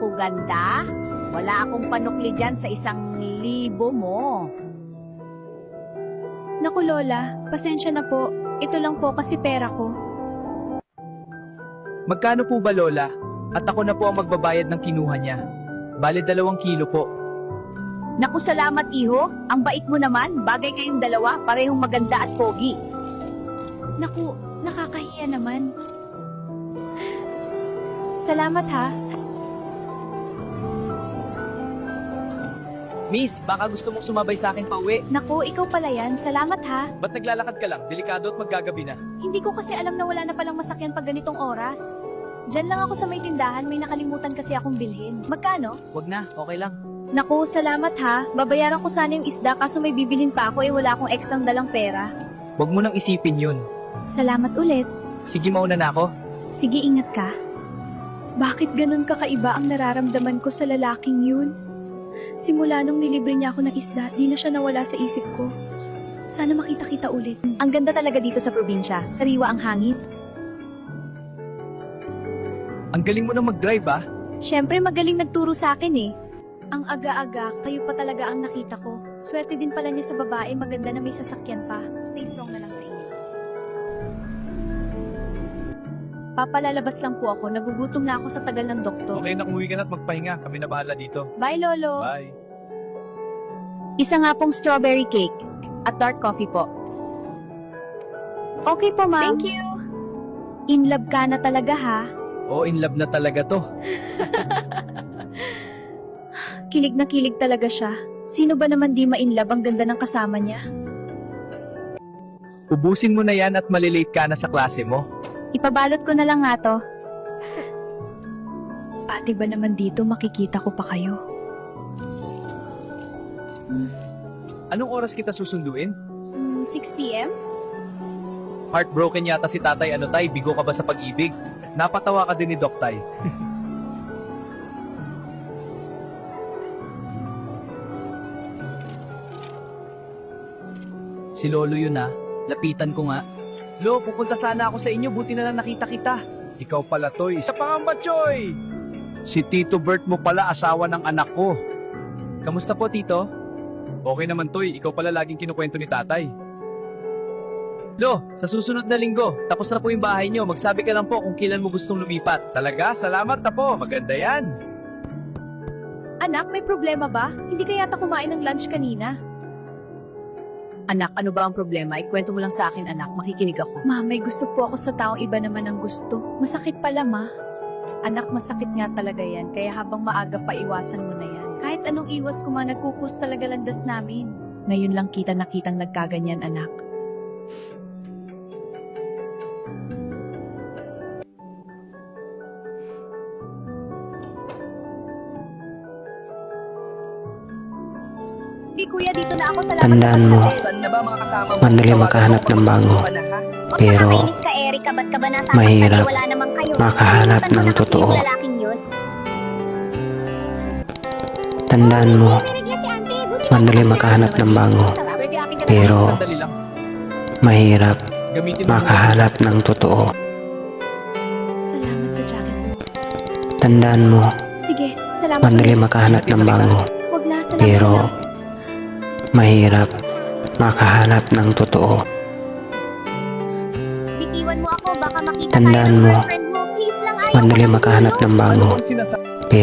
ako ganda? Wala akong panukli dyan sa 1,000 mo. Naku Lola, pasensya na po. Ito lang po kasi pera ko. Magkano po ba, Lola? At ako na po ang magbabayad ng kinuha niya. Bale 2 kilo po. Naku, salamat iho. Ang bait mo naman. Bagay kayong dalawa, parehong maganda at pogi. Naku, nakakahiya naman. Salamat ha. Miss, baka gusto mong sumabay sa akin pa uwi. Naku, ikaw pala yan. Salamat ha. Ba't naglalakad ka lang? Delikado at maggagabi na. Hindi ko kasi alam na wala na palang masakyan pag ganitong oras. Diyan lang ako sa may tindahan, may nakalimutan kasi akong bilhin. Magkano? Wag na, okay lang. Naku, salamat ha. Babayaran ko sana yung isda kaso may bibilhin pa ako wala akong ekstrang dalang pera. Wag mo nang isipin yun. Salamat ulit. Sige, mauna na ako. Sige, ingat ka. Bakit ganun kakaiba ang nararamdaman ko sa lalaking yun? Simula nung nilibre niya ako ng isda, di na siya nawala sa isip ko. Sana makita-kita ulit. Ang ganda talaga dito sa probinsya. Sariwa ang hangin. Ang galing mo na mag-drive ah. Siyempre magaling nagturo sa akin eh. Ang aga-aga, kayo pa talaga ang nakita ko. Swerte din pala niya sa babae, maganda na may sasakyan pa. Stay strong na lang sa inyo. Papalalabas lang po ako, nagugutom na ako sa tagal ng doktor. Okay na, umuwi ka na at magpahinga. Kami na bahala dito. Bye, Lolo! Bye. Isa nga pong strawberry cake at dark coffee po. Okay po, ma'am. Thank you. In love ka na talaga, ha? Oh, in love na talaga to. Kilig na kilig talaga siya. Sino ba naman di ma-inlove ang ganda ng kasama niya? Ubusin mo na yan at malilate ka na sa klase mo. Ipabalot ko na lang nga to. Pati ba naman dito makikita ko pa kayo? Anong oras kita susunduin? 6 p.m.? Heartbroken yata si tatay. Ano tay, bigo ka ba sa pag-ibig? Napatawa ka din ni Doc Tay. Si Lolo yun ah. Lapitan ko nga. Lo, pupunta sana ako sa inyo. Buti na lang nakita kita. Ikaw pala, Toy. Isa pa nga ba, Choy? Si Tito Bert mo pala, asawa ng anak ko. Kamusta po, Tito? Okay naman, Toy. Ikaw pala laging kinukwento ni tatay. Lo, sa susunod na linggo, tapos na po yung bahay nyo. Magsabi ka lang po kung kailan mo gustong lumipat. Talaga? Salamat na po. Maganda yan. Anak, may problema ba? Hindi ka yata kumain ng lunch kanina. Anak, ano ba ang problema? Ikwento mo lang sa akin, anak. Makikinig ako. Ma, may gusto po ako sa taong iba naman ang gusto. Masakit pala, ma. Anak, masakit nga talaga yan. Kaya habang maaga pa, iwasan mo na yan. Kahit anong iwas ko ma, nagkukus talaga landas namin. Ngayon lang kita nakitang nagkaganyan, anak. Di kuya, dito na ako sa labas. Tandaan mo, Saan na ba mga kasama mo? madali maghahanap ng bago. Huwag Pero, nakakainis ka, Erika. Ba't ka ba nasasaktan? mahirap Eh, wala naman kayo. makahanap Nakalimutan mo ng na kasi totoo. yung lalaking yun. Tandaan mo, Binigla si auntie. Buti madali kasi maghahanap ng bago. Pwede akin ka Pero, sandali lang. mahirap Gamitin mo makahanap ng totoo. Salamat sa jacket mo. Tandaan mo, Sige, salamat. madali ulit. makahanap ng bago. Huwag na, salamat Pero, lang. mahirap makahanap ng totoo. Bitiwan mo ako. Baka makita Tandaan tayo ng mo, girlfriend mo. Please lang, ayaw madali ko ng makahanap ng Ano bago. bang sinasabi? Pero,